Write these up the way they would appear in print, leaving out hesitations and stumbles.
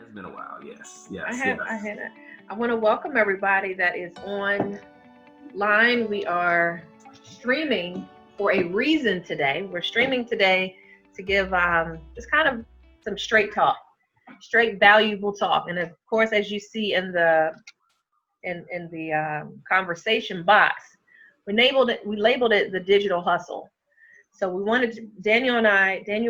It's been a while. Yes, I yes, have, yes. I had it. I want to welcome everybody that is online. We are streaming for a reason today. We're streaming today to give just kind of some straight talk, straight valuable talk. And of course, as you see in the conversation box, we labeled it the digital hustle. So we wanted to, Daniel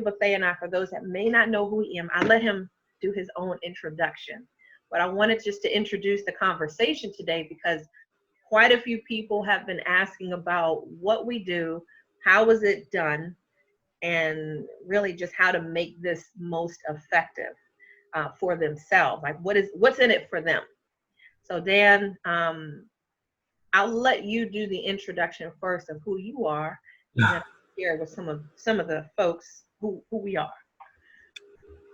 Bethea and I, for those that may not know who he is, I let him do his own introduction. But I wanted just to introduce the conversation today because quite a few people have been asking about what we do, how was it done, and really just how to make this most effective for themselves. Like what's in it for them. So Dan, I'll let you do the introduction first of who you are, and then I'll share with some of the folks who we are.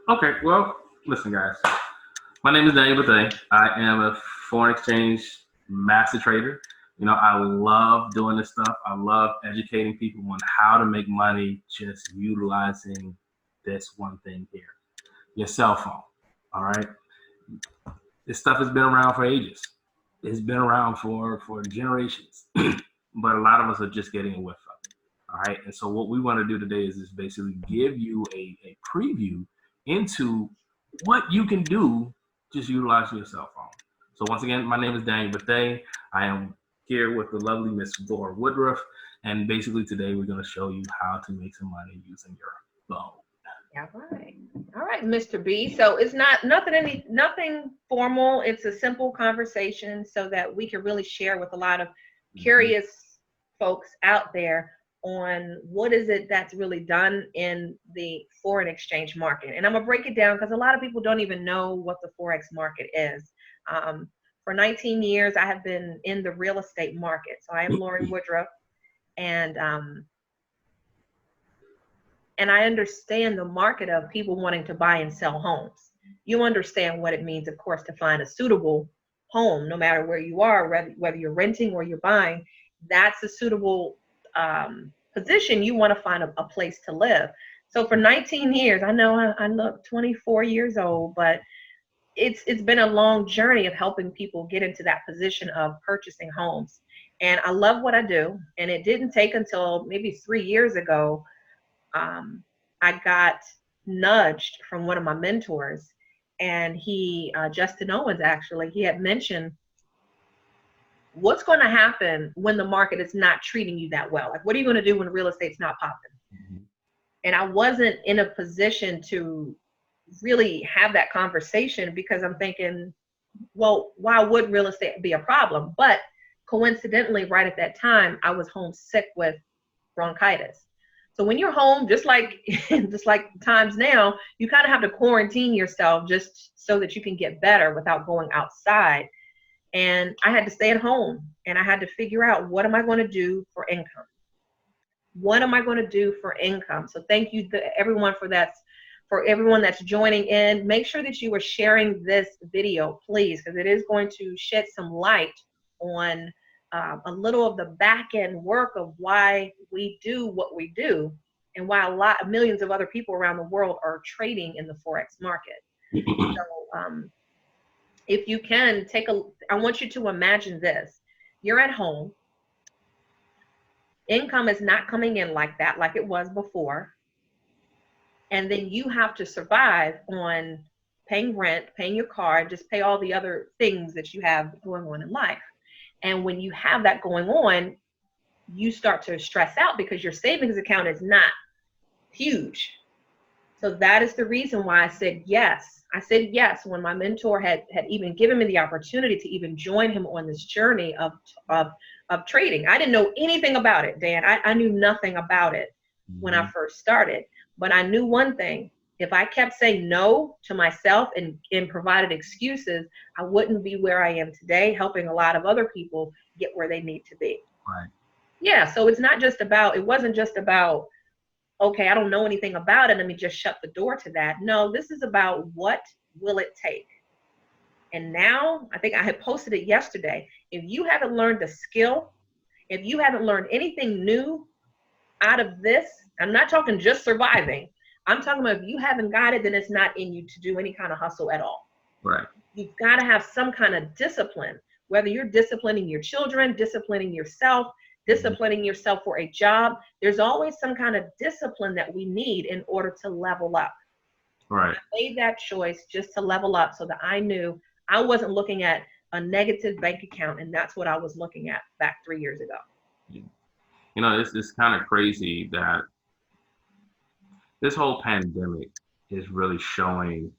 Okay, well, listen, guys. My name is Daniel Bethea. I am a foreign exchange master trader. I love doing this stuff. I love educating people on how to make money just utilizing this one thing here, your cell phone. All right. This stuff has been around for ages. It's been around for generations, but a lot of us are just getting a whiff of it. All right. And so what we want to do today is just basically give you a preview into what you can do just utilize your cell phone. So once again, my name is Daniel Bethea. I am here with the lovely Miss Lorie Woodruff. And basically today we're going to show you how to make some money using your phone. All right, Mr. B. So it's nothing formal. It's a simple conversation so that we can really share with a lot of curious folks out there on what is it that's really done in the foreign exchange market. And I'm gonna break it down because a lot of people don't even know what the Forex market is. For 19 years, I have been in the real estate market. So I am Lorie Woodruff, and I understand the market of people wanting to buy and sell homes. You understand what it means, of course, to find a suitable home, no matter where you are, whether you're renting or you're buying. That's a suitable position. You want to find a place to live. So for 19 years, I know I look 24 years old, but it's been a long journey of helping people get into that position of purchasing homes. And I love what I do. And it didn't take until maybe 3 years ago I got nudged from one of my mentors, and Justin Owens, actually, he had mentioned what's going to happen when the market is not treating you that well. Like, what are you going to do when real estate's not popping? Mm-hmm. And I wasn't in a position to really have that conversation because I'm thinking, well, why would real estate be a problem? But coincidentally, right at that time, I was homesick with bronchitis. So when you're home, just like times now, you kind of have to quarantine yourself just so that you can get better without going outside. And I had to stay at home, and I had to figure out, what am I going to do for income? What am I going to do for income? So thank you to everyone for everyone that's joining in. Make sure that you are sharing this video, please, because it is going to shed some light on a little of the back end work of why we do what we do, and why millions of other people around the world are trading in the Forex market. So if you can I want you to imagine this. You're at home. Income is not coming in like that, like it was before. And then you have to survive on paying rent, paying your car, just pay all the other things that you have going on in life. And when you have that going on, you start to stress out because your savings account is not huge. So that is the reason why I said yes. I said yes when my mentor had even given me the opportunity to even join him on this journey of trading. I didn't know anything about it, Dan. I knew nothing about it when I first started. But I knew one thing. If I kept saying no to myself and provided excuses, I wouldn't be where I am today, helping a lot of other people get where they need to be. Right. Yeah, so it wasn't just about, okay, I don't know anything about it, let me just shut the door to that. No, this is about what will it take. And now, I think I had posted it yesterday, if you haven't learned a skill, if you haven't learned anything new out of this, I'm not talking just surviving. I'm talking about if you haven't got it, then it's not in you to do any kind of hustle at all. Right. You've got to have some kind of discipline, whether you're disciplining your children, disciplining yourself, disciplining yourself for a job. There's always some kind of discipline that we need in order to level up. Right. I made that choice just to level up so that I knew I wasn't looking at a negative bank account, and that's what I was looking at back 3 years ago. You know, it's kind of crazy that this whole pandemic is really showing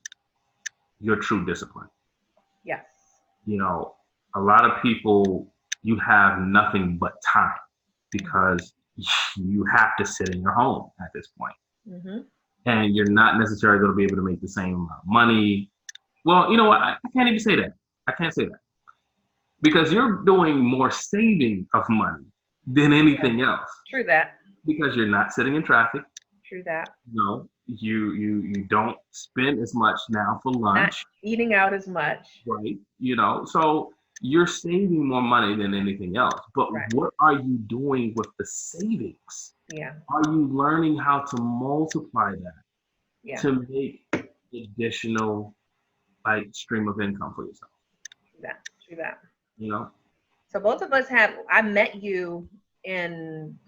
your true discipline. Yes. You know, a lot of people, you have nothing but time because you have to sit in your home at this point. Mm-hmm. And you're not necessarily going to be able to make the same amount of money. Well, you know what? I can't even say that. I can't say that. Because you're doing more saving of money than anything else. True that. Because you're not sitting in traffic. True that. No, you don't spend as much now for lunch. Not eating out as much. Right. You know, so you're saving more money than anything else. But Right. what are you doing with the savings? Yeah. Are you learning how to multiply that to make additional stream of income for yourself? True that. You know? So both of us I met you in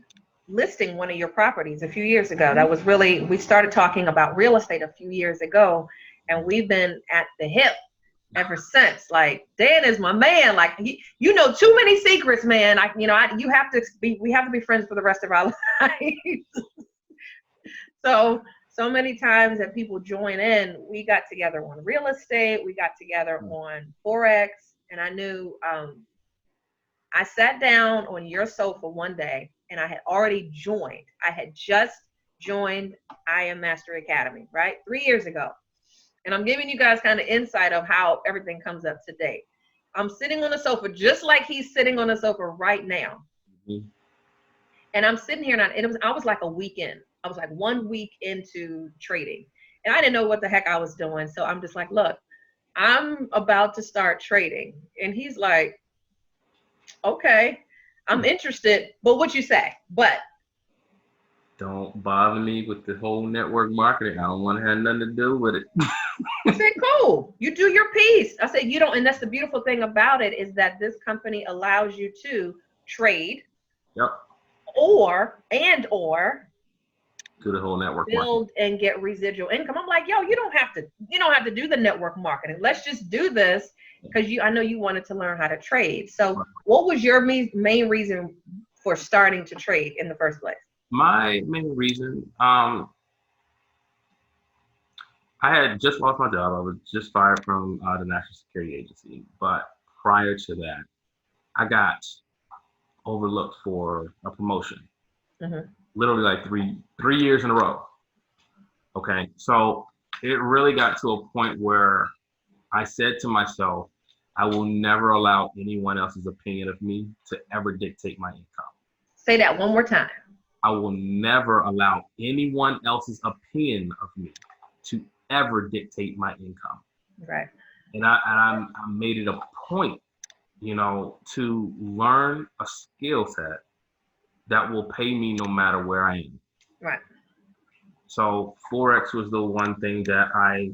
listing one of your properties a few years ago. That was really, we started talking about real estate a few years ago, and we've been at the hip ever since. Like, Dan is my man. Like, you know too many secrets, man. we have to be friends for the rest of our lives. So many times that people join in, we got together on real estate, we got together on Forex, and I knew I sat down on your sofa one day, and I had already joined. I had just joined I Am Mastery Academy, right? 3 years ago. And I'm giving you guys kind of insight of how everything comes up to date. I'm sitting on the sofa just like he's sitting on the sofa right now. Mm-hmm. And I'm sitting here, and I was like a week in. I was like 1 week into trading. And I didn't know what the heck I was doing. So I'm just like, look, I'm about to start trading. And he's like, okay, I'm interested, but what you say? But don't bother me with the whole network marketing. I don't want to have nothing to do with it. I said, cool, you do your piece. I said, you don't, and that's the beautiful thing about it, is that this company allows you to trade. Yep. Or do the whole network build marketing and get residual income. I'm like, yo, you don't have to do the network marketing. Let's just do this, because I know you wanted to learn how to trade. So what was your main reason for starting to trade in the first place? My main reason, I had just lost my job. I was just fired from the National Security Agency. But prior to that, I got overlooked for a promotion. Mm-hmm. Literally like three years in a row. Okay, so it really got to a point where I said to myself, I will never allow anyone else's opinion of me to ever dictate my income. Say that one more time. I will never allow anyone else's opinion of me to ever dictate my income. Right. And I made it a point, to learn a skill set that will pay me no matter where I am. Right. So Forex was the one thing that I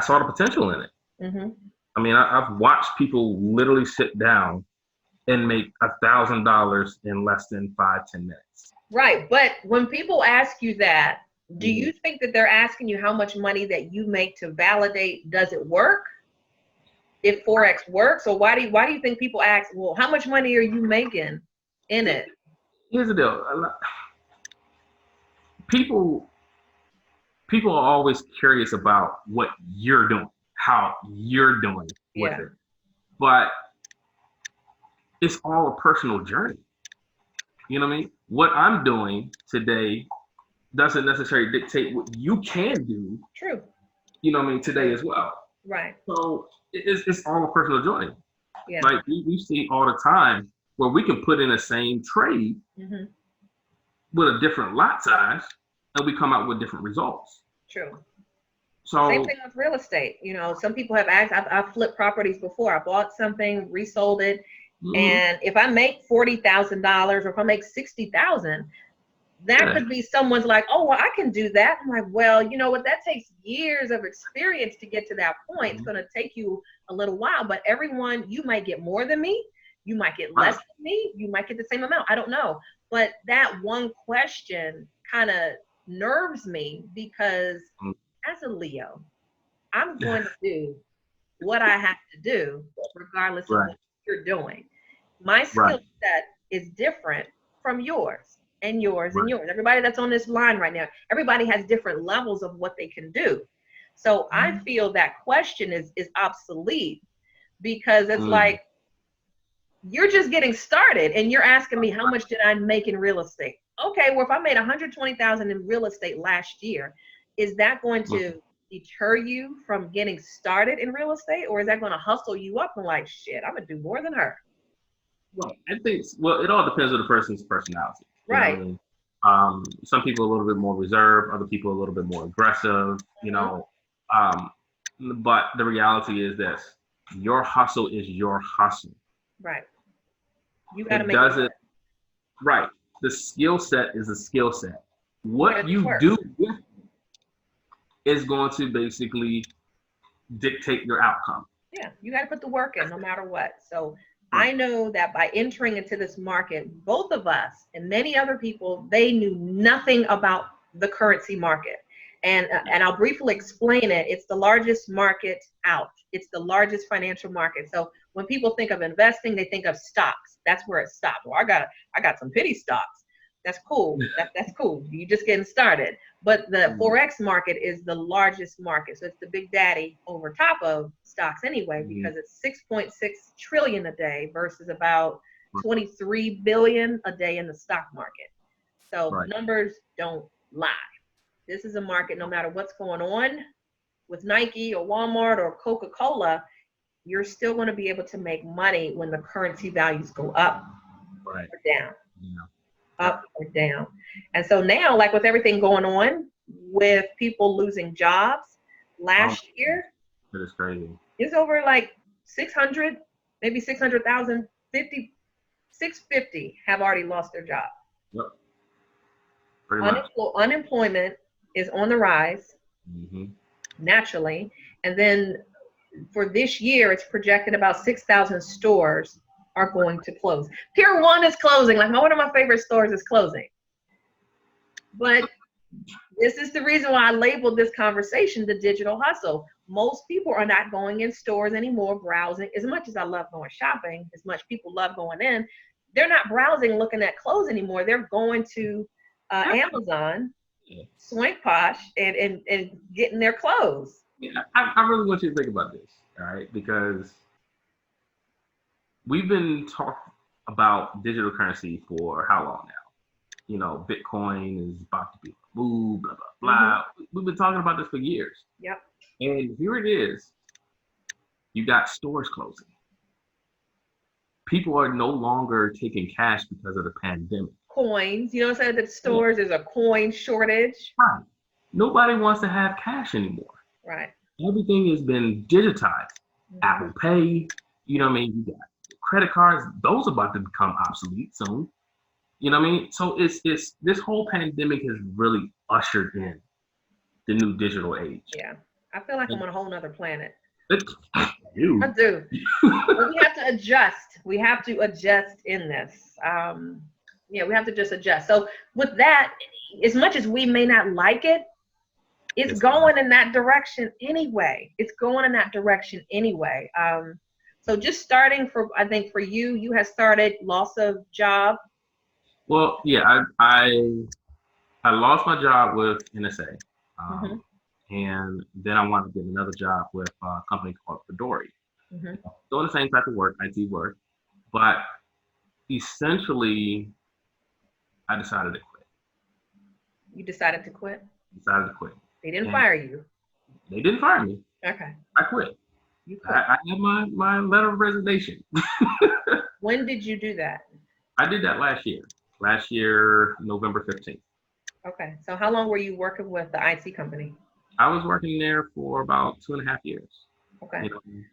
saw the potential in it. Mm-hmm. I mean, I've watched people literally sit down and make $1,000 in less than 5-10 minutes. Right. But when people ask you that, do you think that they're asking you how much money that you make to validate, does it work? If Forex works? Or why do you think people ask, well, how much money are you making in it? Here's the deal. People are always curious about what you're doing, how you're doing with it. But it's all a personal journey. You know what I mean? What I'm doing today doesn't necessarily dictate what you can do. True. You know what I mean? Today as well. Right. So it's all a personal journey. Yeah. Like we see all the time where we can put in the same trade with a different lot size, and we come out with different results. True. So same thing with real estate. Some people have asked, I've flipped properties before. I bought something, resold it. And if I make $40,000 or if I make $60,000, That could be someone's like, oh, well, I can do that. I'm like, well, you know what? That takes years of experience to get to that point. It's going to take you a little while, but everyone, you might get more than me. You might get less than me. You might get the same amount. I don't know. But that one question kind of nerves me because as a Leo, I'm going to do what I have to do regardless of what you're doing. My skill set is different from yours and yours and yours. Everybody that's on this line right now, everybody has different levels of what they can do. So I feel that question is obsolete because it's like, you're just getting started and you're asking me how much did I make in real estate? Okay, well, if I made 120,000 in real estate last year, is that going to deter you from getting started in real estate, or is that going to hustle you up and like, shit, I'm gonna do more than her? Well, I think, well, it all depends on the person's personality. Right. You know what I mean? Some people are a little bit more reserved, other people are a little bit more aggressive, you know. But the reality is this: your hustle is your hustle. Right. You got to make it. Right. The skill set is a skill set. What you do with it is going to basically dictate your outcome. Yeah, you got to put the work in no matter what. So I know that by entering into this market, both of us and many other people, they knew nothing about the currency market. And I'll briefly explain it. It's the largest market out. It's the largest financial market. So when people think of investing, they think of stocks. That's where it stops. Well, I got some penny stocks. That's cool. That's cool. You're just getting started. But the Forex market is the largest market. So it's the big daddy over top of stocks anyway, because it's 6.6 trillion a day versus about 23 billion a day in the stock market. So numbers don't lie. This is a market, no matter what's going on with Nike or Walmart or Coca-Cola, you're still going to be able to make money when the currency values go up or down. Up or down. And so now, like with everything going on with people losing jobs, last year, that is crazy. It's over like 600, maybe 600,000, 650 have already lost their job. Yep. Pretty much. Unemployment is on the rise naturally. And then for this year, it's projected about 6,000 stores are going to close. Pier 1 is closing. Like one of my favorite stores is closing. But this is the reason why I labeled this conversation the digital hustle. Most people are not going in stores anymore, browsing. As much as I love going shopping, as much people love going in, they're not browsing, looking at clothes anymore. They're going to Amazon, Swank Posh, and getting their clothes. Yeah, I really want you to think about this, all right? Because we've been talking about digital currency for how long now? You know, Bitcoin is about to be moved, blah, blah, blah. We've been talking about this for years. Yep. And here it is. You got stores closing. People are no longer taking cash because of the pandemic. Coins. You know what I'm saying? That stores, there's a coin shortage. Right. Nobody wants to have cash anymore. Right. Everything has been digitized. Apple Pay, you know what I mean? You got credit cards. Those are about to become obsolete soon. You know what I mean? So it's this whole pandemic has really ushered in the new digital age. Yeah. I feel like I'm on a whole nother planet. I do. But we have to adjust. We have to adjust in this. We have to just adjust. So with that, as much as we may not like it, it's going in that direction anyway. It's going in that direction anyway. So just starting I think for you, you have started loss of job. Well, yeah, I lost my job with NSA. And then I wanted to get another job with a company called Lorie. Doing the same type of work, IT work, but essentially, I decided to quit. You decided to quit? Decided to quit. They didn't fire you? They didn't fire me. Okay. I quit. You quit. I had my letter of resignation. When did you do that? I did that last year. Last year, November 15th. Okay. So how long were you working with the IT company? I was working there for about 2.5 years. Okay. You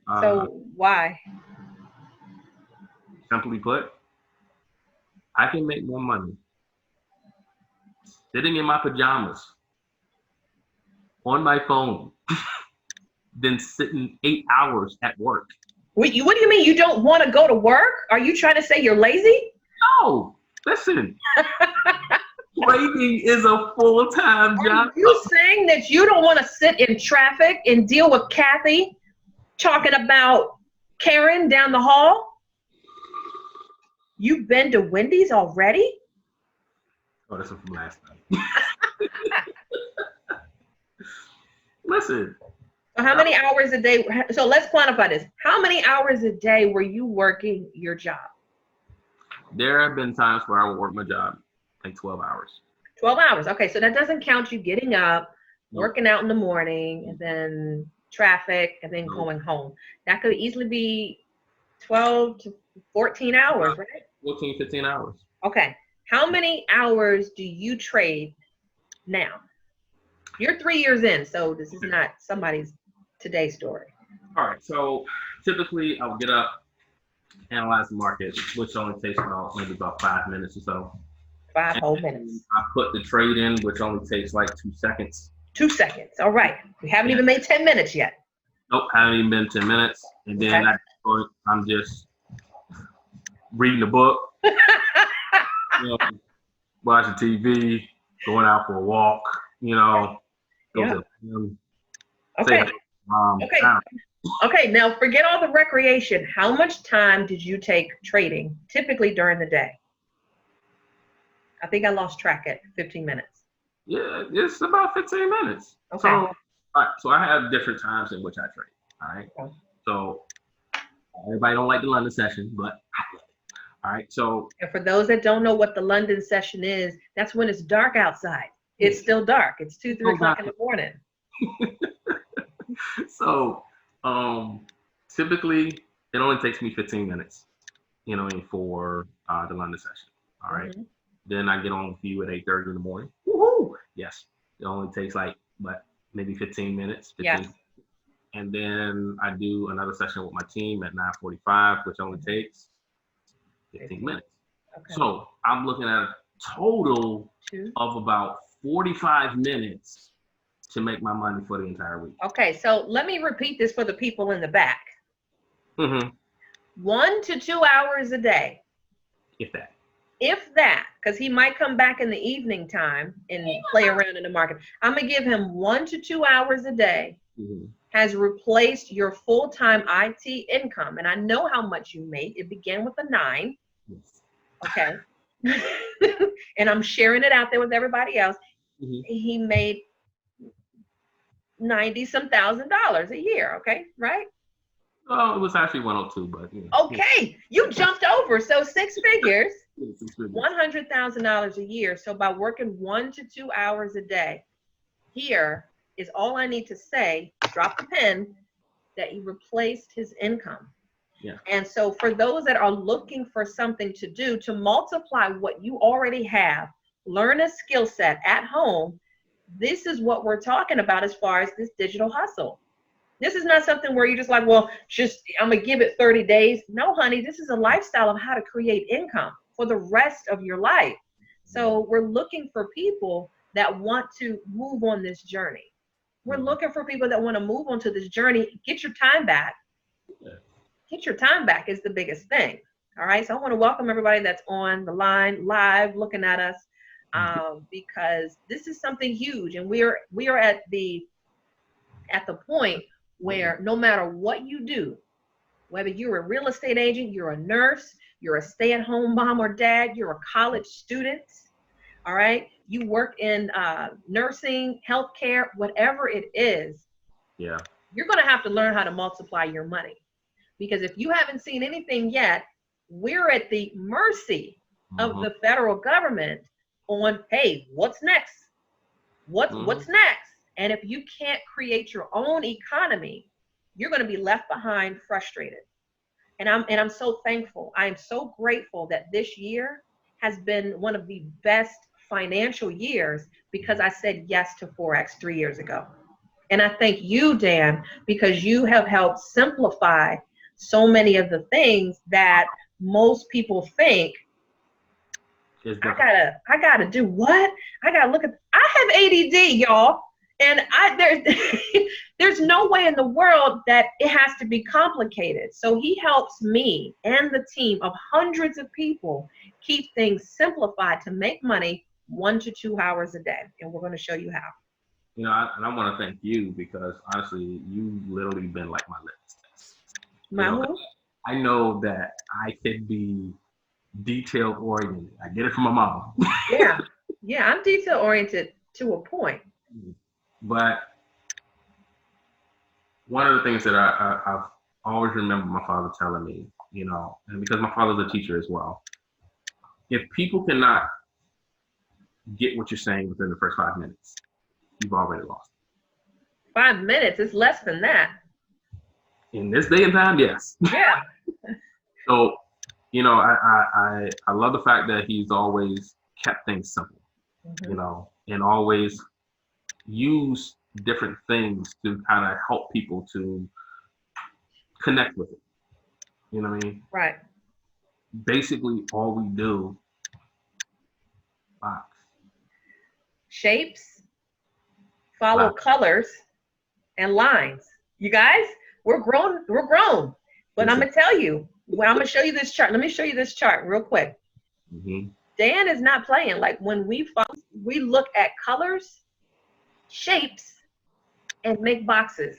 know, so why? Simply put, I can make more money sitting in my pajamas on my phone than sitting 8 hours at work. What do you mean you don't want to go to work? Are you trying to say you're lazy? No, listen. Trading is a full-time job. Are you saying that you don't want to sit in traffic and deal with Kathy talking about Karen down the hall? You've been to Wendy's already? Oh, that's from last night. Listen. So how many hours a day? So let's quantify this. How many hours a day were you working your job? There have been times where I would work my job like 12 hours. 12 hours. Okay, so that doesn't count you getting up, working out in the morning, and then traffic, and then going home. That could easily be 12 to 14 hours, right? 14, 15 hours. Okay. How many hours do you trade now? You're 3 years in, so this is not somebody's today story. All right. So typically I'll get up, analyze the market, which only takes about 5 minutes or so. 5 whole minutes. I put the trade in, which only takes like 2 seconds. 2 seconds. All right. We haven't even made 10 minutes yet. Nope, haven't even been 10 minutes. And then at that point, I'm just reading a book, watching TV, going out for a walk, go to the gym. Okay. Okay, now forget all the recreation. How much time did you take trading typically during the day? I think I lost track at 15 minutes. Yeah, it's about 15 minutes. Okay. So, all right, so I have different times in which I trade. All right. Okay. So everybody don't like the London session, but I love it. All right. So and for those that don't know what the London session is, that's when it's dark outside. It's still dark. It's 2, 3 o'clock in the morning. So typically it only takes me 15 minutes, for the London session. All right. Mm-hmm. Then I get on with you at 8:30 in the morning. Woohoo! Yes. It only takes maybe 15 minutes. 15. Yes. And then I do another session with my team at 9:45, which only takes 15 minutes. Okay. So I'm looking at a total of about 45 minutes to make my money for the entire week. Okay, so let me repeat this for the people in the back. Mm-hmm. 1 to 2 hours a day. If that, because he might come back in the evening time and play around in the market. I'm going to give him 1 to 2 hours a day. Mm-hmm. Has replaced your full-time IT income. And I know how much you make. It began with a 9. Yes. Okay. And I'm sharing it out there with everybody else. Mm-hmm. He made $90-some thousand a year. Okay. Right? Oh, it was actually 102, but okay. You jumped over. So 6 figures. $100,000 a year. So by working 1 to 2 hours a day, here is all I need to say, drop the pen, that he replaced his income. Yeah. And so for those that are looking for something to do to multiply what you already have, learn a skill set at home, this is what we're talking about as far as this digital hustle. This is not something where you're just like, well, I'm going to give it 30 days. No, honey, this is a lifestyle of how to create income for the rest of your life. So we're looking for people that want to move on this journey. We're looking for people that want to move on to this journey. Get your time back. Get your time back is the biggest thing. All right. So I want to welcome everybody that's on the line live looking at us because this is something huge. And we are at the point where no matter what you do, whether you're a real estate agent, you're a nurse, you're a stay-at-home mom or dad, you're a college student, all right? You work in nursing, healthcare, whatever it is, you're going to have to learn how to multiply your money. Because if you haven't seen anything yet, we're at the mercy of the federal government on, hey, what's next? What's next? And if you can't create your own economy, you're going to be left behind frustrated. And I'm so thankful. I am so grateful that this year has been one of the best financial years because I said yes to Forex 3 years ago. And I thank you, Dan, because you have helped simplify so many of the things that most people think It's I different. gotta do what? I gotta look at. I have ADD, y'all, and there's no way in the world that it has to be complicated. So he helps me and the team of hundreds of people keep things simplified to make money 1 to 2 hours a day, and we're going to show you how. You know, and I want to thank you because honestly, you literally been like my litmus test. You My know, who? I know that I can be detail oriented. I get it from my mom. Yeah, yeah, I'm detail oriented to a point. But one of the things that I've always remembered my father telling me, you know, and because my father's a teacher as well, if people cannot get what you're saying within the first 5 minutes, you've already lost. 5 minutes, it's less than that. In this day and time, yes. Yeah. So, you know, I love the fact that he's always kept things simple, you know, and always use different things to kind of help people to connect with it. You know what I mean? Right. Basically, all we do, box. Shapes, follow Box. colors, and lines. You guys, we're grown. We're grown. But I'm gonna tell you. Well, I'm gonna show you this chart. Let me show you this chart real quick. Mm-hmm. Dan is not playing. Like when we look at colors, shapes, and make boxes.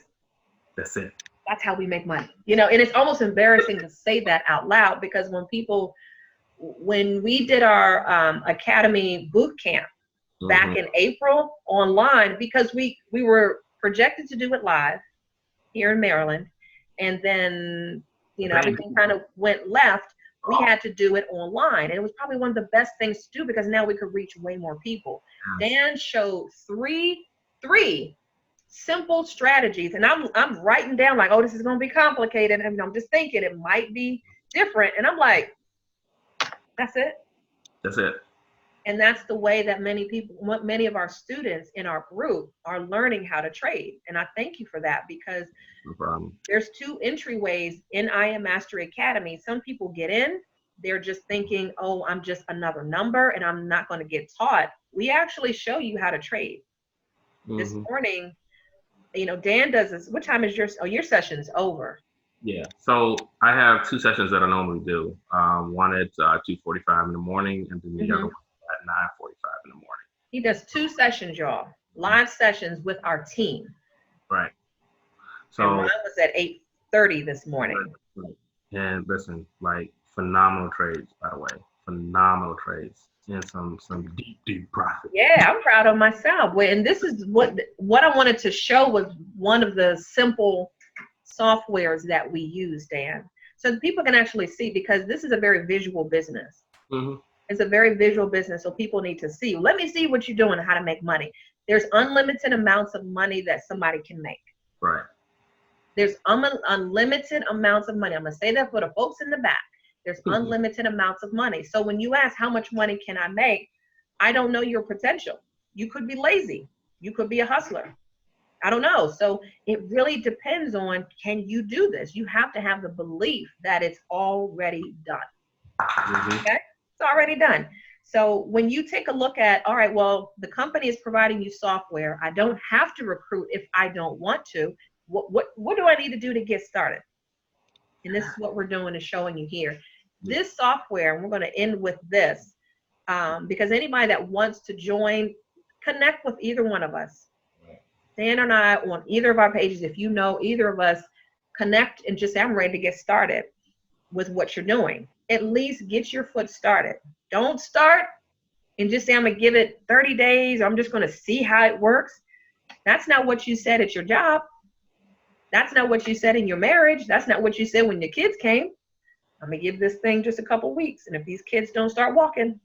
That's it. That's how we make money. You know, and it's almost embarrassing to say that out loud because when we did our academy boot camp back in April online, because we were projected to do it live here in Maryland, and then everything kind of went left. We had to do it online, and it was probably one of the best things to do because now we could reach way more people. Dan showed three simple strategies, and I'm writing down like, oh, this is going to be complicated, and I'm just thinking it might be different, and I'm like, that's it. That's it. And that's the way that many of our students in our group are learning how to trade. And I thank you for that because there's 2 entryways in I Am Mastery Academy. Some people get in, they're just thinking, oh, I'm just another number and I'm not going to get taught. We actually show you how to trade. This morning, Dan does this. What time is your session's over? Yeah, so I have 2 sessions that I normally do. One at 2:45 in the morning, and then the other one at 9:45 in the morning. He does 2 sessions, y'all, live sessions with our team. Right. So and mine was at 8:30 this morning. Right. And listen, like phenomenal trades, by the way, phenomenal trades, and some deep profit. Yeah, I'm proud of myself. And this is what I wanted to show was one of the simple softwares that we use, Dan, so that people can actually see, because this is a very visual business. It's a very visual business, so people need to see. Let me see what you're doing and how to make money. There's unlimited amounts of money that somebody can make. Right. There's unlimited amounts of money. I'm going to say that for the folks in the back. There's unlimited amounts of money. So when you ask how much money can I make, I don't know your potential. You could be lazy. You could be a hustler. I don't know. So it really depends on, can you do this? You have to have the belief that it's already done. Okay? It's already done. So when you take a look at, all right, well, the company is providing you software. I don't have to recruit if I don't want to. What do I need to do to get started? And this is what we're doing, is showing you here. This software, and we're going to end with this, because anybody that wants to join, connect with either one of us. Dan and I on either of our pages, if you know either of us, connect and just say, I'm ready to get started with what you're doing. At least get your foot started. Don't start and just say, I'm going to give it 30 days. Or I'm just going to see how it works. That's not what you said at your job. That's not what you said in your marriage. That's not what you said when your kids came. I'm going to give this thing just a couple weeks. And if these kids don't start walking,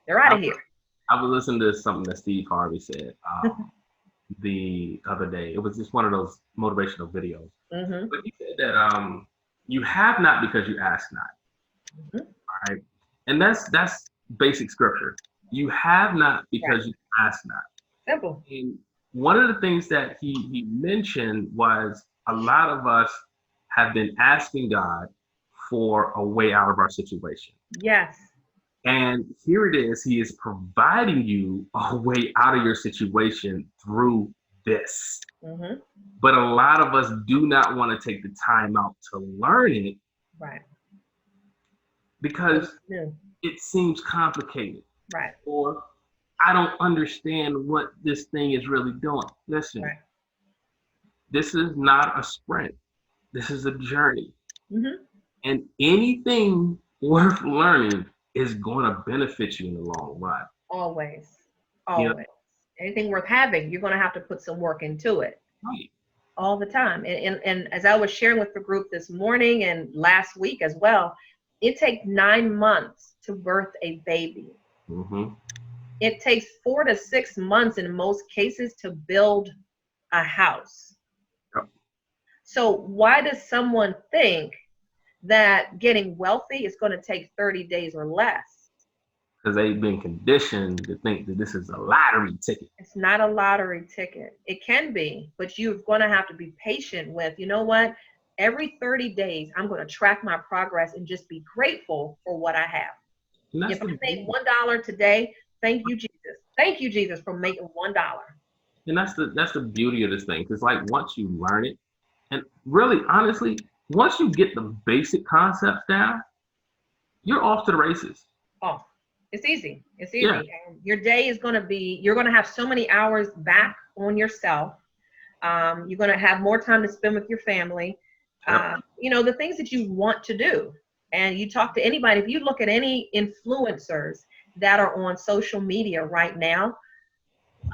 they're out of here. I was listening to something that Steve Harvey said the other day. It was just one of those motivational videos. But he said that you have not because you ask not. All right, and that's basic scripture. You have not because you ask not. Simple. And one of the things that he mentioned was a lot of us have been asking God for a way out of our situation. Yes. And here it is. He is providing you a way out of your situation through this. Mm-hmm. But a lot of us do not want to take the time out to learn it Right. because Yeah. it seems complicated. Right. Or I don't understand what this thing is really doing. Listen, Right. this is not a sprint. This is a journey. Mm-hmm. And anything worth learning is going to benefit you in the long run. Always. You know, Always. Anything worth having, you're going to have to put some work into it. right. All the time. And as I was sharing with the group this morning and last week as well, it takes 9 months to birth a baby. Mm-hmm. It takes 4 to 6 months in most cases to build a house. Yep. So why does someone think that getting wealthy is going to take 30 days or less? Because they've been conditioned to think that this is a lottery ticket. It's not a lottery ticket. It can be, but you're going to have to be patient with, you know what? Every 30 days, I'm going to track my progress and just be grateful for what I have. If I made $1 today, thank you, Jesus. Thank you, Jesus, for making $1. And that's the beauty of this thing. Because like once you learn it, and really honestly, once you get the basic concepts down, you're off to the races. Oh, it's easy. It's easy. Yeah. And your day is going to be, you're going to have so many hours back on yourself. You're going to have more time to spend with your family. Yep. You know, the things that you want to do. And you talk to anybody, if you look at any influencers that are on social media right now,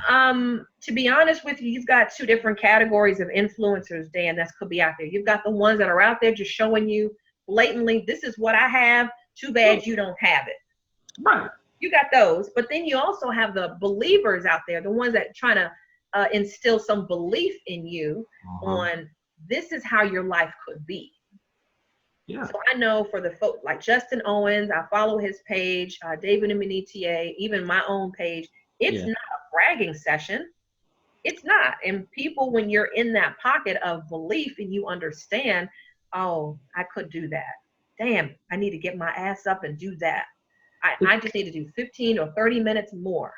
to be honest with you, you've got 2 different categories of influencers, Dan, that could be out there. You've got the ones that are out there just showing you blatantly, this is what I have. Too bad you don't have it. Right. You got those. But then you also have the believers out there, the ones that trying to instill some belief in you on this is how your life could be. Yeah. So I know for the folks like Justin Owens, I follow his page, David Eminetier, even my own page. It's not a bragging session. It's not. And people, when you're in that pocket of belief and you understand, oh, I could do that. Damn, I need to get my ass up and do that. I just need to do 15 or 30 minutes more.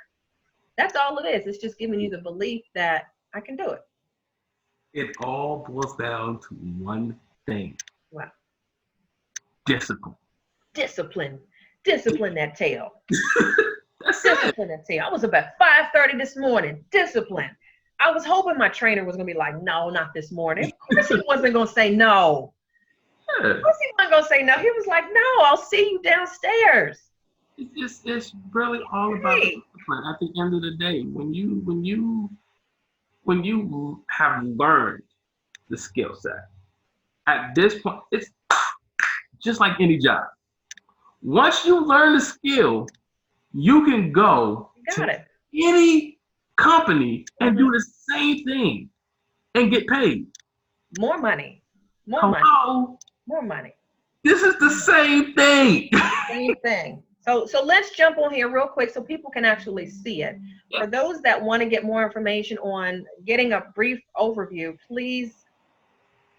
That's all it is. It's just giving you the belief that I can do it. It all boils down to one thing. Wow. Discipline. Discipline. Discipline that tail. That's Discipline that tail. I was up at 5:30 this morning. Discipline. I was hoping my trainer was going to be like, no, not this morning. Of course he wasn't going to say no. Yeah. Of course he wasn't going to say no. He was like, no, I'll see you downstairs. It's really all about discipline. At the end of the day, when you have learned the skill set, at this point, it's just like any job. Once you learn the skill, you can go to any company and do the same thing and get paid. More money. More Hello? money. More money. This is the same thing. Same thing. So let's jump on here real quick so people can actually see it. For those that want to get more information on getting a brief overview, please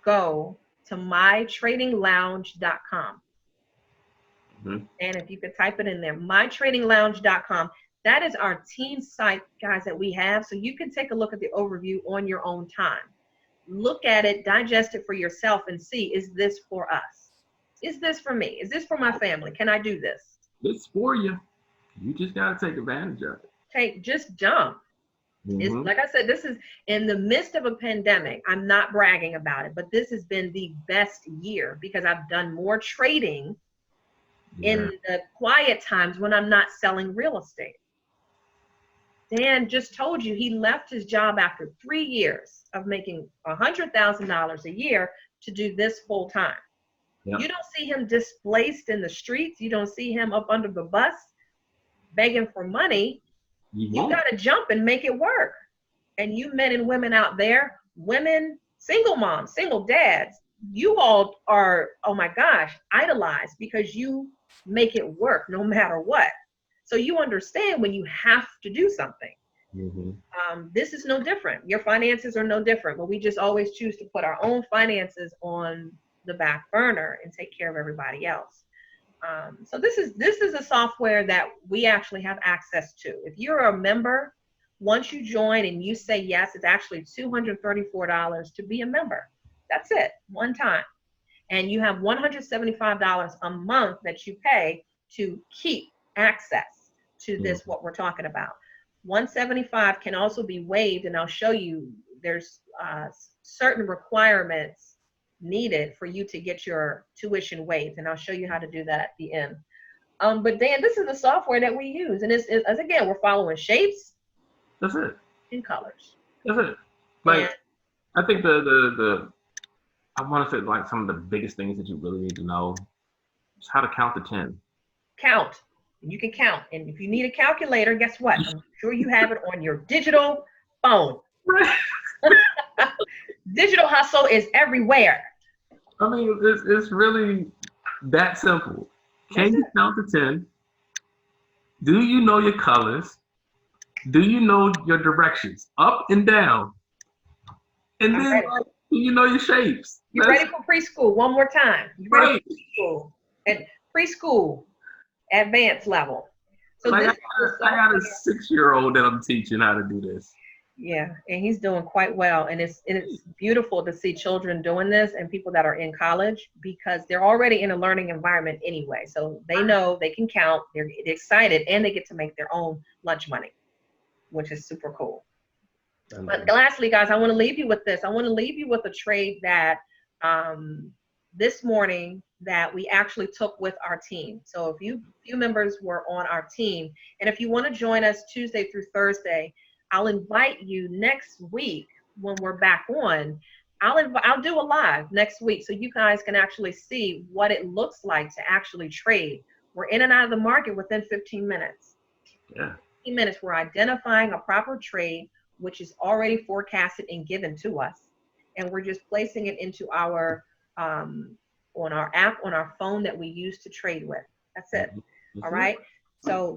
go to mytradinglounge.com. And if you could type it in there, mytradinglounge.com. That is our team site, guys, that we have. So you can take a look at the overview on your own time. Look at it, digest it for yourself and see, is this for us? Is this for me? Is this for my family? Can I do this? It's for you. You just got to take advantage of it. Just jump. It's, like I said, this is in the midst of a pandemic. I'm not bragging about it, but this has been the best year because I've done more trading in the quiet times when I'm not selling real estate. Dan just told you he left his job after 3 years of making $100,000 a year to do this full time. Yep. You don't see him displaced in the streets. You don't see him up under the bus begging for money. You got to jump and make it work. And you men and women out there, women, single moms, single dads, you all are, oh my gosh, idolized because you make it work no matter what. So you understand when you have to do something. This is no different. Your finances are no different, but we just always choose to put our own finances on the back burner and take care of everybody else. So this is a software that we actually have access to. If you're a member, once you join and you say yes, it's actually $234 to be a member. That's it, one time. And you have $175 a month that you pay to keep access to this, what we're talking about. $175 can also be waived, and I'll show you there's certain requirements needed for you to get your tuition waived, and I'll show you how to do that at the end. But Dan, this is the software that we use, and it's as again, we're following shapes. That's it. And colors. That's it. Like, I think the I want to say like some of the biggest things that you really need to know is how to count to 10. Count. You can count, and if you need a calculator, guess what? I'm sure you have it on your digital phone. Digital hustle is everywhere. I mean, it's really that simple. Can you count to 10? Do you know your colors? Do you know your directions, up and down? And then do you know your shapes? You're ready for preschool. One more time. You're ready for preschool. And preschool, advanced level. So like I got a 6-year-old that I'm teaching how to do this. Yeah, and he's doing quite well, and it's beautiful to see children doing this and people that are in college, because they're already in a learning environment anyway. So they know they can count, they're excited, and they get to make their own lunch money, which is super cool. But lastly, guys, I want to leave you with this. I want to leave you with a trade that this morning that we actually took with our team. So a few members were on our team, and if you want to join us Tuesday through Thursday, I'll invite you next week when we're back on. I'll do a live next week so you guys can actually see what it looks like to actually trade. We're in and out of the market within 15 minutes. Yeah. 15 minutes, we're identifying a proper trade, which is already forecasted and given to us. And we're just placing it into our, on our app, on our phone that we use to trade with. That's it. All right. So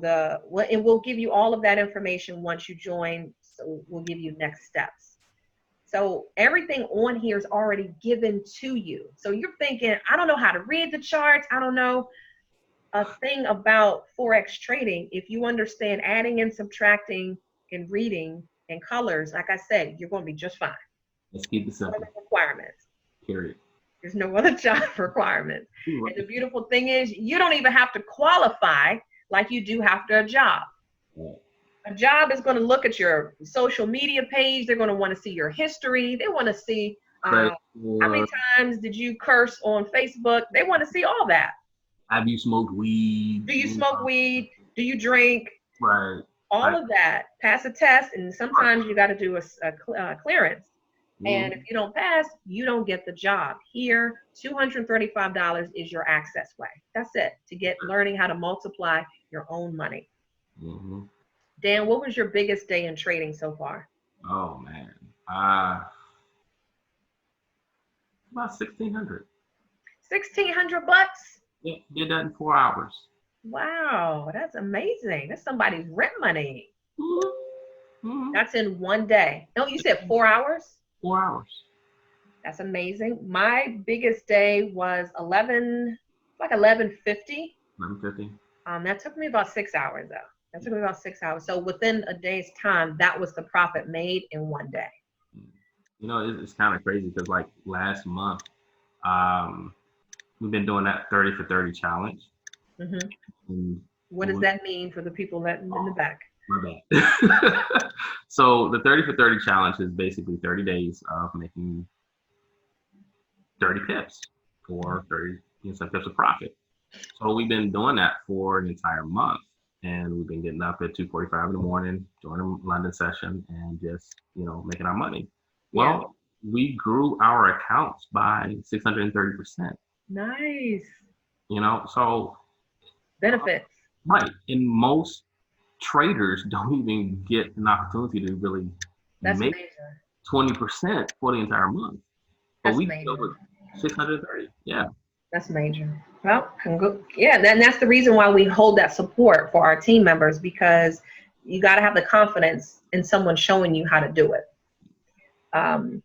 and we'll give you all of that information once you join. So we'll give you next steps. So everything on here is already given to you. So you're thinking, I don't know how to read the charts. I don't know a thing about Forex trading. If you understand adding and subtracting and reading and colors, like I said, you're going to be just fine. Let's keep it simple. Requirements. Period. There's no other job requirements. And the beautiful thing is, you don't even have to qualify like you do after a job. A job is going to look at your social media page. They're going to want to see your history. They want to see how many times did you curse on Facebook. They want to see all that. Have you smoked weed? Do you smoke weed? Do you drink? Right. All of that. Pass a test, and sometimes you got to do a clearance. And if you don't pass, you don't get the job. Here, $235 is your access way. That's it, to get learning how to multiply your own money. Dan, what was your biggest day in trading so far? Oh, man. About 1,600. 1,600 bucks? Yeah, did that in 4 hours. Wow, that's amazing. That's somebody's rent money. That's in one day. No, you said 4 hours? 4 hours. That's amazing. My biggest day was 11:50. 11:50. That took me about 6 hours though. That took me about 6 hours. So within a day's time, that was the profit made in one day. You know, it's kind of crazy because like last month, we've been doing that 30 for 30 challenge. And what does that mean for the people that in the back? My bad. So the 30 for 30 challenge is basically 30 days of making 30 pips for 30 pips of profit. So we've been doing that for an entire month, and we've been getting up at 2:45 in the morning, joining London session, and just making our money. Well, we grew our accounts by 630%. Nice. So benefits. Right, and most traders don't even get an opportunity to really make 20% for the entire month. But we did over 630. Yeah. That's major. Well, yeah, and that's the reason why we hold that support for our team members, because you got to have the confidence in someone showing you how to do it.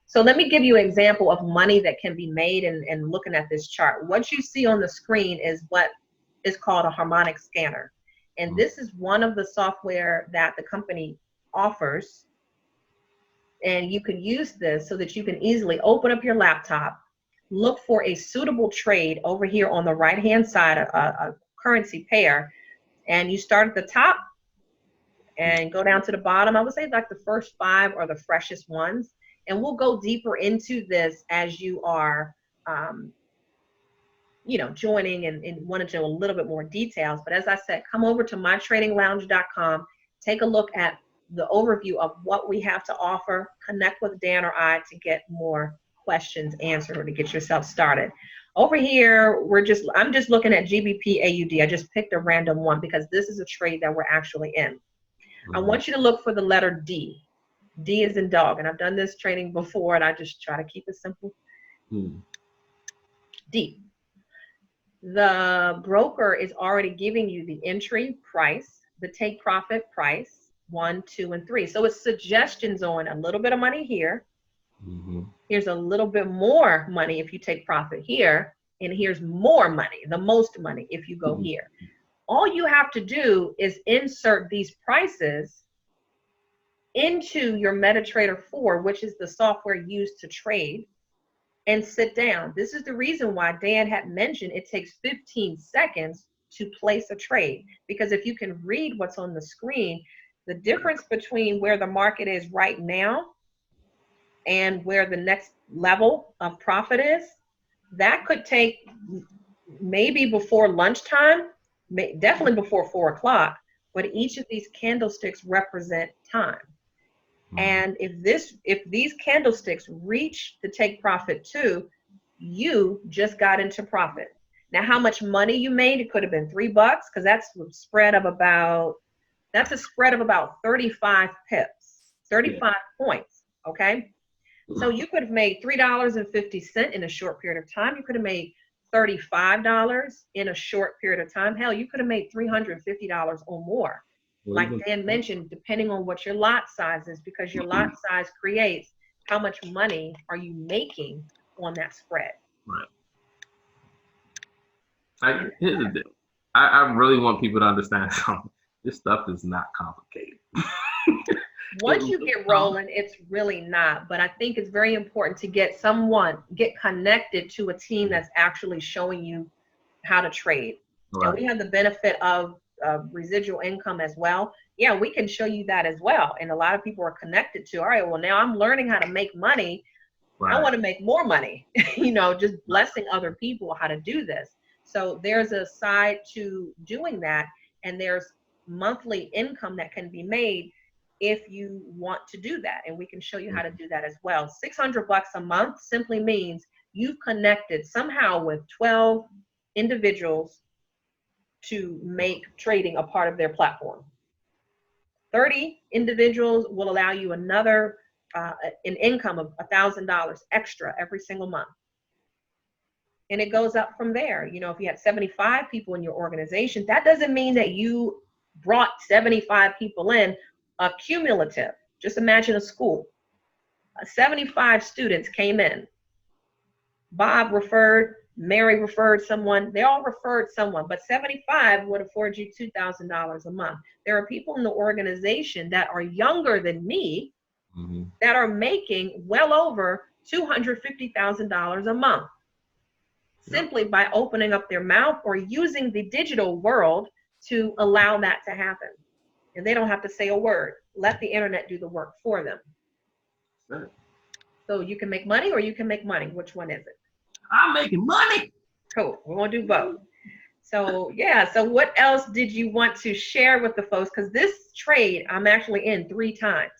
So let me give you an example of money that can be made and looking at this chart. What you see on the screen is what is called a harmonic scanner. And this is one of the software that the company offers. And you can use this so that you can easily open up your laptop, look for a suitable trade over here on the right-hand side, a currency pair, and you start at the top and go down to the bottom. I would say like the first 5 are the freshest ones. And we'll go deeper into this as you are, joining and want to know a little bit more details. But as I said, come over to mytradinglounge.com, take a look at the overview of what we have to offer, connect with Dan or I to get more questions answered or to get yourself started. Over here, I'm just looking at GBP AUD. I just picked a random one because this is a trade that we're actually in. I want you to look for the letter D. D is in dog, and I've done this trading before, and I just try to keep it simple. D. The broker is already giving you the entry price, the take profit price, 1, 2, and 3. So it's suggestions on a little bit of money here. Here's a little bit more money if you take profit here, and here's more money, the most money if you go here. All you have to do is insert these prices into your MetaTrader 4, which is the software used to trade, and sit down. This is the reason why Dan had mentioned it takes 15 seconds to place a trade, because if you can read what's on the screen, the difference between where the market is right now and where the next level of profit is, that could take maybe before lunchtime, definitely before 4 o'clock, but each of these candlesticks represent time. And if these candlesticks reach the take profit 2, you just got into profit. Now, how much money you made? It could have been $3 because that's a spread of about 35 pips, 35 points. Okay, so you could have made $3.50 in a short period of time. You could have made $35 in a short period of time. Hell, you could have made $350 or more. Like Dan mentioned, depending on what your lot size is, because your lot size creates how much money are you making on that spread. Right. Here's the deal. I really want people to understand something. This stuff is not complicated. Once you get rolling, it's really not. But I think it's very important to get connected to a team that's actually showing you how to trade. Right. And we have the benefit of residual income as well. Yeah, we can show you that as well. And a lot of people are connected to, all right, well, now I'm learning how to make money. Right. I want to make more money, just blessing other people how to do this. So there's a side to doing that. And there's monthly income that can be made if you want to do that. And we can show you how to do that as well. $600 a month simply means you've connected somehow with 12 individuals to make trading a part of their platform. 30 individuals will allow you another an income of $1,000 extra every single month. And it goes up from there. If you had 75 people in your organization, that doesn't mean that you brought 75 people in cumulative. Just imagine a school. 75 students came in. Bob referred, Mary referred someone, they all referred someone, but 75 would afford you $2,000 a month. There are people in the organization that are younger than me that are making well over $250,000 a month simply by opening up their mouth or using the digital world to allow that to happen. And they don't have to say a word. Let the internet do the work for them. Sure. So you can make money or you can make money. Which one is it? I'm making money. Cool. We're going to do both. So, yeah. So what else did you want to share with the folks? Because this trade, I'm actually in 3 times.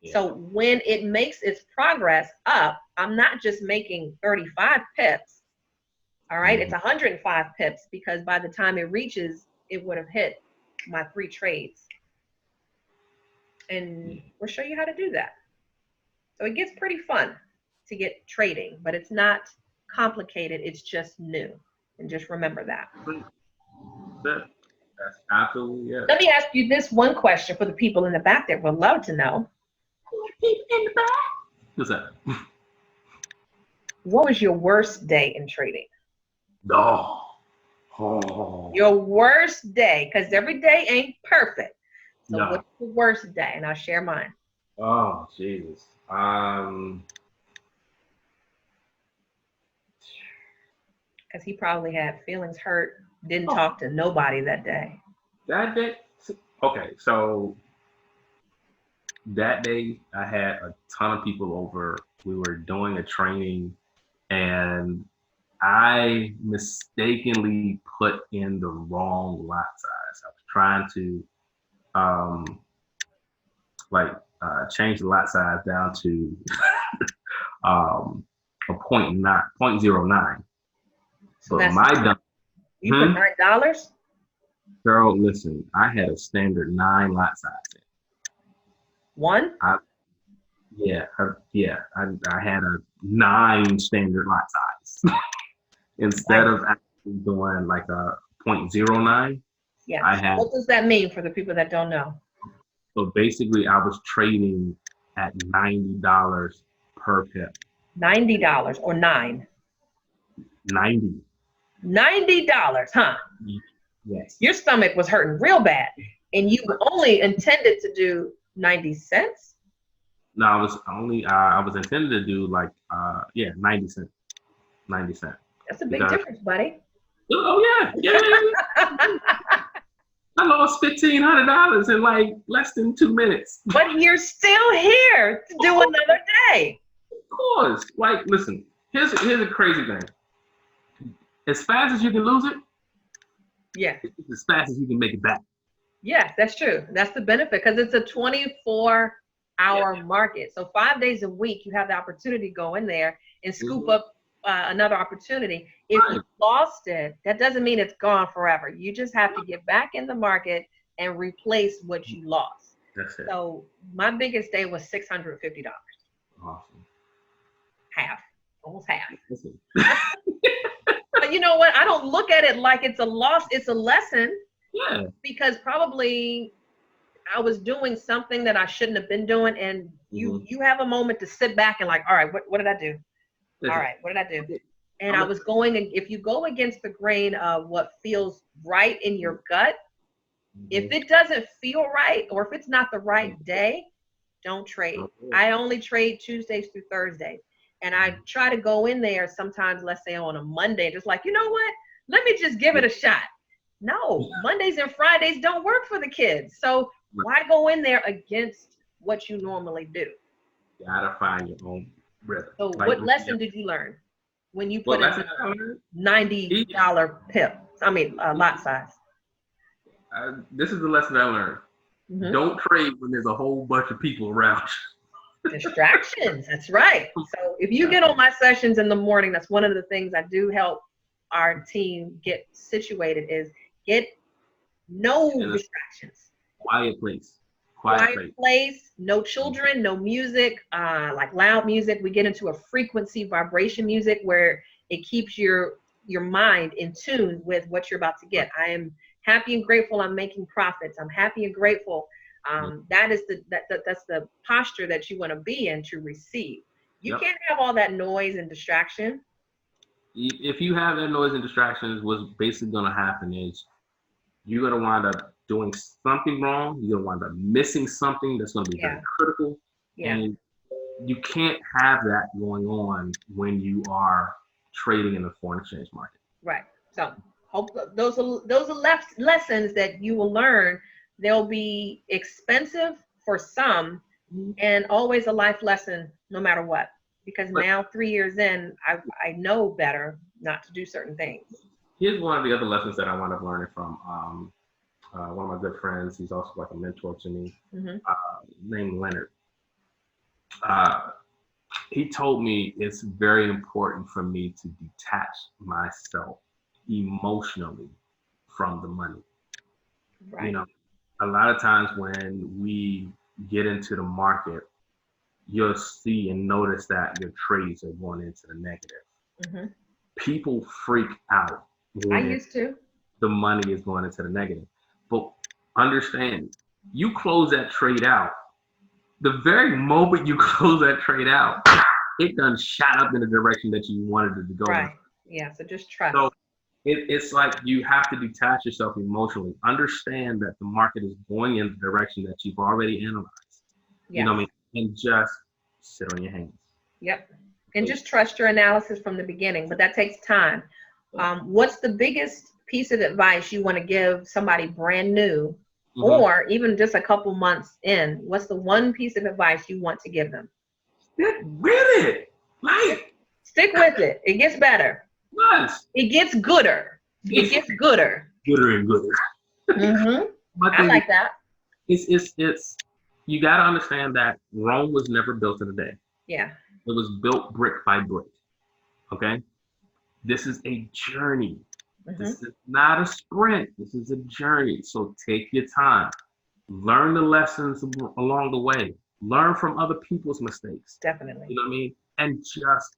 Yeah. So when it makes its progress up, I'm not just making 35 pips. All right. It's 105 pips because by the time it reaches, it would have hit my 3 trades. And we'll show you how to do that. So it gets pretty fun to get trading, but it's not complicated. It's just new. And just remember that. That's absolutely it. Let me ask you this one question for the people in the back that would love to know. People in the back. What's that? What was your worst day in trading? Oh. Oh. Your worst day, because every day ain't perfect. So No. what's the worst day? And I'll share mine. Oh, Jesus. Because he probably had feelings hurt, didn't Oh, talk to nobody that day. that day. Okay, so that day I had a ton of people over. We were doing a training, and I mistakenly put in the wrong lot size. I was trying to um, change the lot size down to a point zero nine. So But that's my dumb you put $9? girl, listen, I had a standard 9 lot size. One? I I had a 9 standard lot size instead of actually doing like a point zero nine. Yeah. I had What does that mean for the people that don't know? so basically I was trading at $90 per pip. $90 or nine? 90. $90, huh? Yes. Your stomach was hurting real bad, and you only intended to do 90 cents? No, I was intended to do like 90 cents. 90 cents. That's a big difference, buddy. Oh yeah. I lost $1,500 in like less than 2 minutes. But you're still here to do another day. Of course. Like, listen, here's a crazy thing. As fast as you can lose it, Yeah. it's as fast as you can make it back. Yes, that's true. That's the benefit because it's a 24-hour market. So 5 days a week, you have the opportunity to go in there and scoop up another opportunity. If you lost it, that doesn't mean it's gone forever. You just have to get back in the market and replace what you lost. That's it. So my biggest day was $650. Awesome. Half. Almost half. Listen. But you know what? I don't look at it like it's a loss. It's a lesson. Yeah. Because probably I was doing something that I shouldn't have been doing. And you have a moment to sit back and like, all right, what did I do? All right, what did I do? And I was going, if you go against the grain of what feels right in your gut, if it doesn't feel right, or if it's not the right day, don't trade. I only trade Tuesdays through Thursdays. And I try to go in there sometimes, let's say on a Monday, just like, you know what? Let me just give it a shot. No, Mondays and Fridays don't work for the kids. So why go in there against what you normally do? You gotta find your own rhythm. So what lesson did you learn when you put in a $90 pip? I mean, lot size. This is the lesson I learned. Don't trade when there's a whole bunch of people around. Distractions. That's right. So if you get on my sessions in the morning, that's one of the things I do help our team get situated is get no distractions. Quiet place. Quiet place, no children, no music, like loud music. We get into a frequency vibration music where it keeps your mind in tune with what you're about to get. I am happy and grateful I'm making profits. I'm happy and grateful. That's the posture that you want to be in to receive. You can't have all that noise and distraction. If you have that noise and distractions, what's basically going to happen is you're going to wind up doing something wrong. You're going to wind up missing something that's going to be very critical. And you can't have that going on when you are trading in the foreign exchange market. Right. So hope those are lessons that you will learn. They'll be expensive for some and always a life lesson no matter what. Because now 3 years in, I know better not to do certain things. Here's one of the other lessons that I wound up learning from one of my good friends. He's also like a mentor to me, named Leonard. He told me it's very important for me to detach myself emotionally from the money. Right. You know, a lot of times when we get into the market, you'll see and notice that your trades are going into the negative. People freak out when the money is going into the negative. But understand, you close that trade out, the very moment you close that trade out, it done shot up in the direction that you wanted it to go. Right. Yeah. So just trust. So it's like you have to detach yourself emotionally. Understand that the market is going in the direction that you've already analyzed. Yes. You know what I mean? And just sit on your hands. Yep. And just trust your analysis from the beginning, but that takes time. What's the biggest piece of advice you want to give somebody brand new, or even just a couple months in? What's the one piece of advice you want to give them? Stick with it. Like, stick with it. It gets better. Yes. It gets gooder. It gets gooder. Gooder and gooder. I like that. It's you got to understand that Rome was never built in a day. Yeah. It was built brick by brick. Okay? This is a journey. This is not a sprint. This is a journey. So take your time. Learn the lessons along the way. Learn from other people's mistakes. Definitely. You know what I mean? And just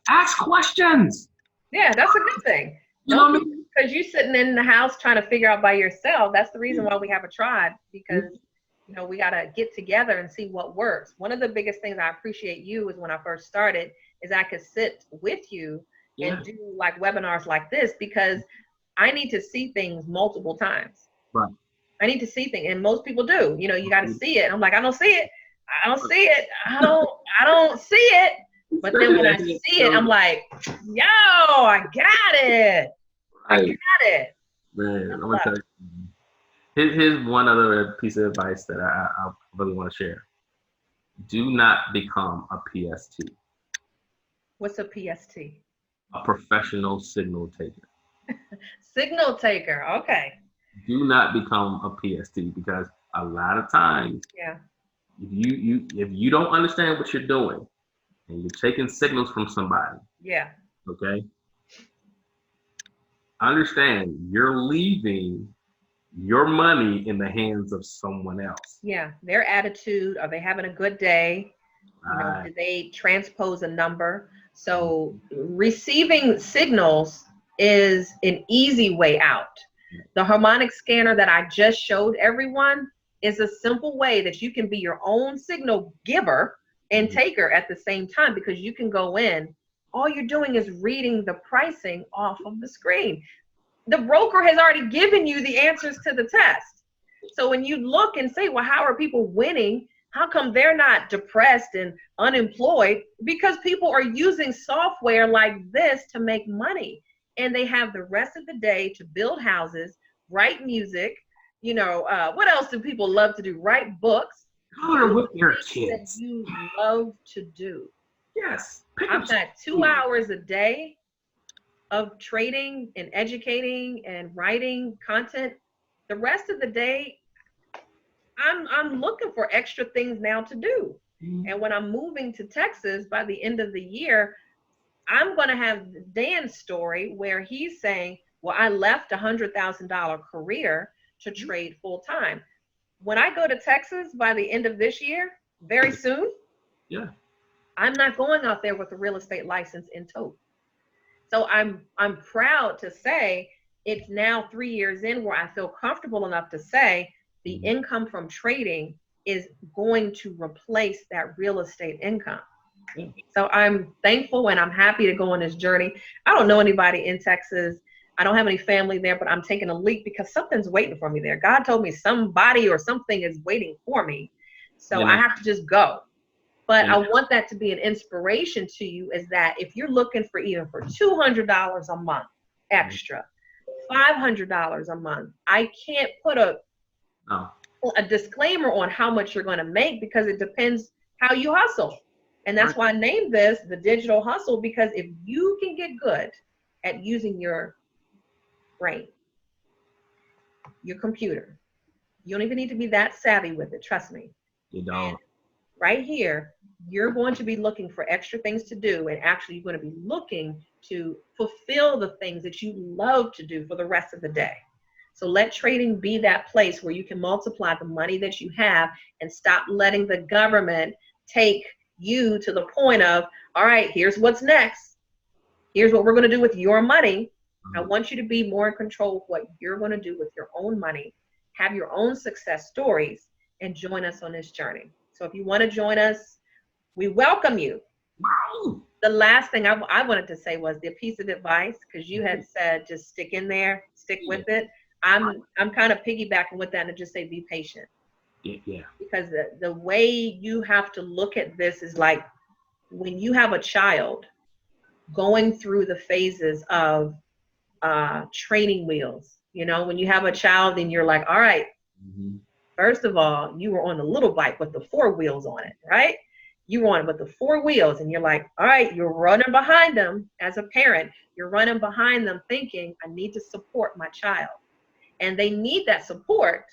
ask questions. Yeah, that's a good thing. You know what I mean? Because you're sitting in the house trying to figure out by yourself. That's the reason why we have a tribe, because you know, we got to get together and see what works. One of the biggest things I appreciate you is when I first started is I could sit with you and do like webinars like this, because I need to see things multiple times. Right. I need to see things, and most people do. You know, you got to see it. I'm like, I don't see it. I don't see it. I don't see it. But then when I see it, I'm like, yo, I got it. I got it. Man, I'm gonna tell you. Here's one other piece of advice that I really want to share. Do not become a PST. What's a PST? A professional signal taker. Signal taker. Okay. Do not become a PST, because a lot of times, if you don't understand what you're doing and you're taking signals from somebody, okay, understand you're leaving your money in the hands of someone else. Yeah, their attitude. Are they having a good day? You know, did they transpose a number? So receiving signals is an easy way out. The harmonic scanner that I just showed everyone is a simple way that you can be your own signal giver and taker at the same time, because you can go in. All you're doing is reading the pricing off of the screen. The broker has already given you the answers to the test. So when you look and say, well, how are people winning? How come they're not depressed and unemployed? Because people are using software like this to make money. And they have the rest of the day to build houses, write music. You know, what else do people love to do? Write books. Color with your kids. That you love to do. Yes. I've got 2 hours a day of trading and educating and writing content. The rest of the day, I'm looking for extra things now to do. And when I'm moving to Texas by the end of the year, I'm going to have Dan's story where he's saying, well, I left a $100,000 career to trade full time. When I go to Texas by the end of this year, very soon, I'm not going out there with a real estate license in tow. So I'm proud to say it's now 3 years in where I feel comfortable enough to say the income from trading is going to replace that real estate income. So I'm thankful and I'm happy to go on this journey. I don't know anybody in Texas. I don't have any family there, but I'm taking a leap because something's waiting for me there. God told me somebody or something is waiting for me. So I have to just go. But I want that to be an inspiration to you, is that if you're looking for even for $200 a month extra, $500 a month, I can't put a disclaimer on how much you're going to make, because it depends how you hustle. And that's why I named this the digital hustle, because if you can get good at using your brain, your computer, you don't even need to be that savvy with it. Trust me. You don't. And right here, you're going to be looking for extra things to do, and actually you're going to be looking to fulfill the things that you love to do for the rest of the day. So let trading be that place where you can multiply the money that you have and stop letting the government take you to the point of, all right, here's what's next. Here's what we're going to do with your money. I want you to be more in control of what you're going to do with your own money, have your own success stories, and join us on this journey. So if you want to join us, we welcome you. Wow. The last thing I wanted to say was the piece of advice, because you had said just stick in there, stick with it. I'm kind of piggybacking with that and just say be patient. Yeah. Because the way you have to look at this is like when you have a child going through the phases of training wheels. You know, when you have a child and you're like, all right, first of all, you were on the little bike with the 4 wheels on it, right? You were on it with the 4 wheels and you're like, all right, you're running behind them as a parent. You're running behind them thinking, I need to support my child. And they need that support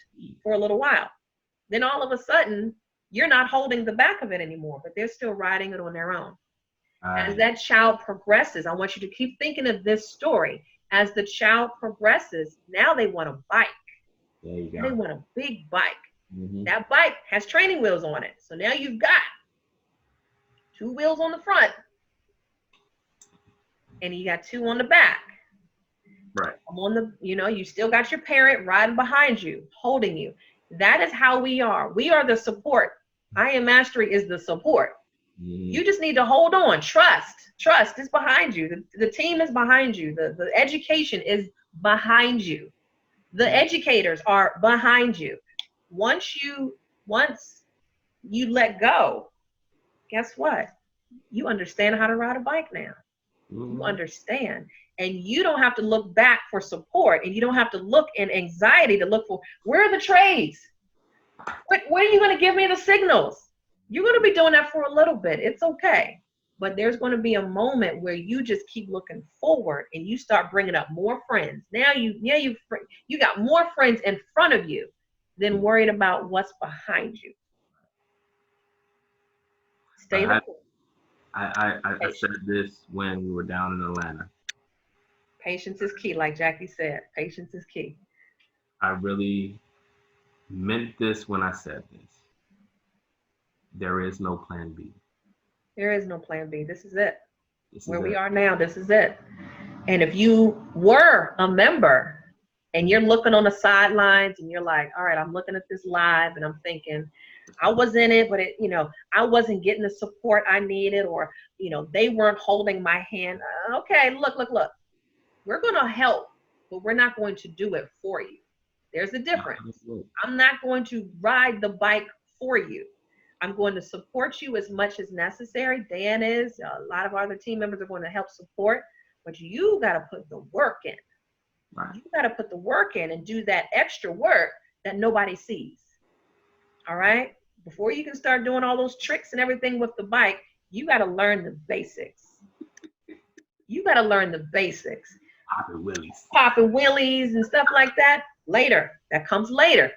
for a little while. Then all of a sudden, you're not holding the back of it anymore, but they're still riding it on their own. As that child progresses, I want you to keep thinking of this story. As the child progresses, now they want a bike. There you go. They want a big bike. That bike has training wheels on it. So now you've got 2 wheels on the front and you got 2 on the back. Right. On the, you still got your parent riding behind you, holding you. That is how we are. We are the support. I Am Mastery is the support. You just need to hold on. Trust is behind you. The team is behind you. The education is behind you. The educators are behind you. Once you let go, guess what? You understand how to ride a bike now. You understand. And you don't have to look back for support, and you don't have to look in anxiety to look for, where are the trades? When are you going to give me the signals? You're going to be doing that for a little bit. It's okay. But there's going to be a moment where you just keep looking forward and you start bringing up more friends. Now you got more friends in front of you than worried about what's behind you. Stay the course. I said this when we were down in Atlanta. Patience is key, like Jackie said. Patience is key. I really meant this when I said this. There is no plan B. There is no plan B. This is it. Where we are now, this is it. And if you were a member and you're looking on the sidelines and you're like, all right, I'm looking at this live and I'm thinking, I was in it, but I wasn't getting the support I needed, or, they weren't holding my hand. Okay, look. We're going to help, but we're not going to do it for you. There's a difference. I'm not going to ride the bike for you. I'm going to support you as much as necessary. Dan is. A lot of our other team members are going to help support, but you got to put the work in. Right. You got to put the work in and do that extra work that nobody sees. All right? Before you can start doing all those tricks and everything with the bike, you got to learn the basics. You got to learn the basics. Popping willies and stuff like that. Later. That comes later.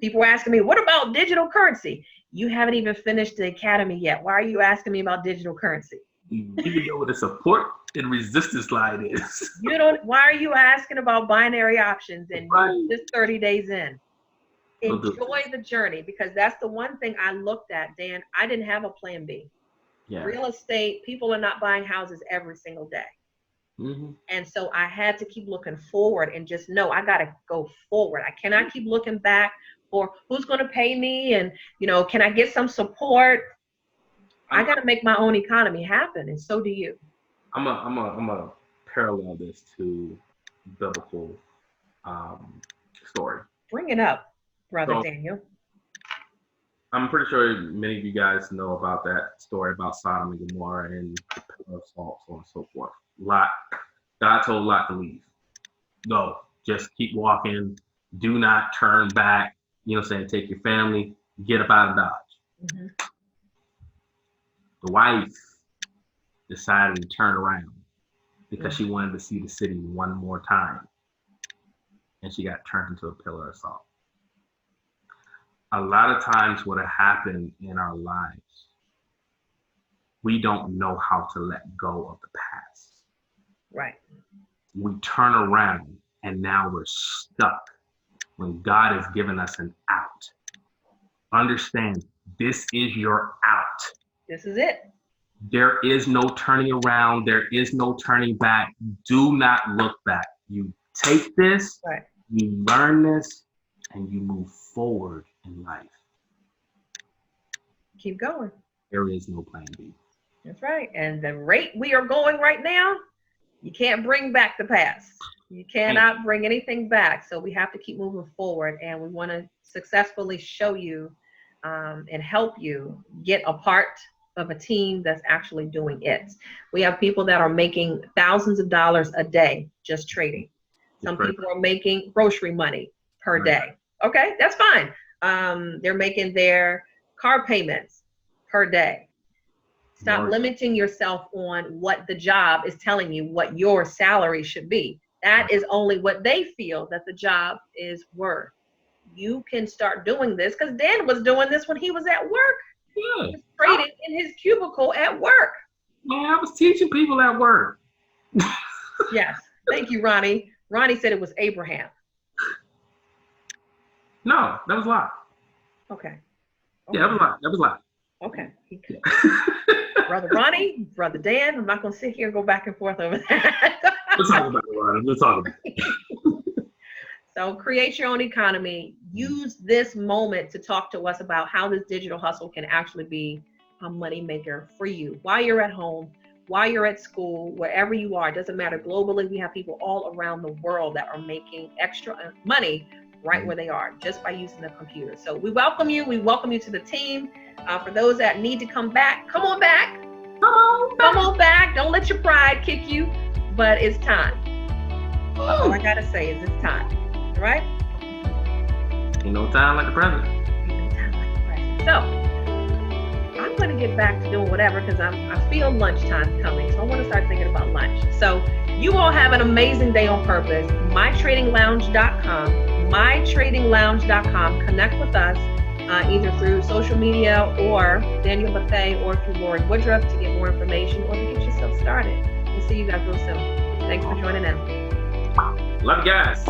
People are asking me, what about digital currency? You haven't even finished the academy yet. Why are you asking me about digital currency? You even know what a support and resistance line is. Why are you asking about binary options and you're just 30 days in? Enjoy the journey, because that's the one thing I looked at, Dan. I didn't have a plan B. Yeah. Real estate, people are not buying houses every single day. And so I had to keep looking forward and just know I got to go forward. I cannot keep looking back for who's going to pay me and, can I get some support? I got to make my own economy happen, and so do you. I'm a parallel this to biblical story. Bring it up, Brother Daniel. I'm pretty sure many of you guys know about that story about Sodom and Gomorrah and the pillar of salt, so on and so forth. God told Lot to leave. Go. Just keep walking. Do not turn back. Take your family, get up out of Dodge. The wife decided to turn around because she wanted to see the city one more time. And she got turned into a pillar of salt. A lot of times what happened in our lives, we don't know how to let go of the past. Right. We turn around and now we're stuck when God has given us an out. Understand, this is your out. This is it. There is no turning around. There is no turning back. Do not look back. You take this, right. You learn this, and you move forward in life. Keep going. There is no plan B. That's right. And the rate we are going right now, you can't bring back the past. You cannot bring anything back. So we have to keep moving forward, and we want to successfully show you and help you get a part of a team that's actually doing it. We have people that are making thousands of dollars a day just trading. Some people are making grocery money per day. Okay, that's fine. They're making their car payments per day. Stop limiting yourself on what the job is telling you what your salary should be. That is only what they feel that the job is worth. You can start doing this, because Dan was doing this when he was at work. Yeah. He was trading in his cubicle at work. Man, I was teaching people at work. Yes. Thank you, Ronnie. Ronnie said it was Abraham. No, that was a lie. Okay. Yeah, that was a lie. That was a lie. Okay. Brother Ronnie, Brother Dan, I'm not going to sit here and go back and forth over that. We'll talk about it, Ronnie. We'll talk about it. So create your own economy. Use this moment to talk to us about how this digital hustle can actually be a money maker for you while you're at home, while you're at school, wherever you are. It doesn't matter. Globally, we have people all around the world that are making extra money right where they are just by using the computer. So we welcome you. We welcome you to the team. For those that need to come back, come on back. Come on back. Don't let your pride kick you, but it's time. All I got to say is it's time. All right? Ain't no time like the present. Ain't no time like the present. So I'm going to get back to doing whatever, because I feel lunchtime coming. So I want to start thinking about lunch. So you all have an amazing day on purpose. MyTradingLounge.com. MyTradingLounge.com. Connect with us either through social media or Daniel Bethea or through Lorie Woodruff to get more information or to get yourself started. We'll see you guys real soon. Thanks for joining in. Love you guys.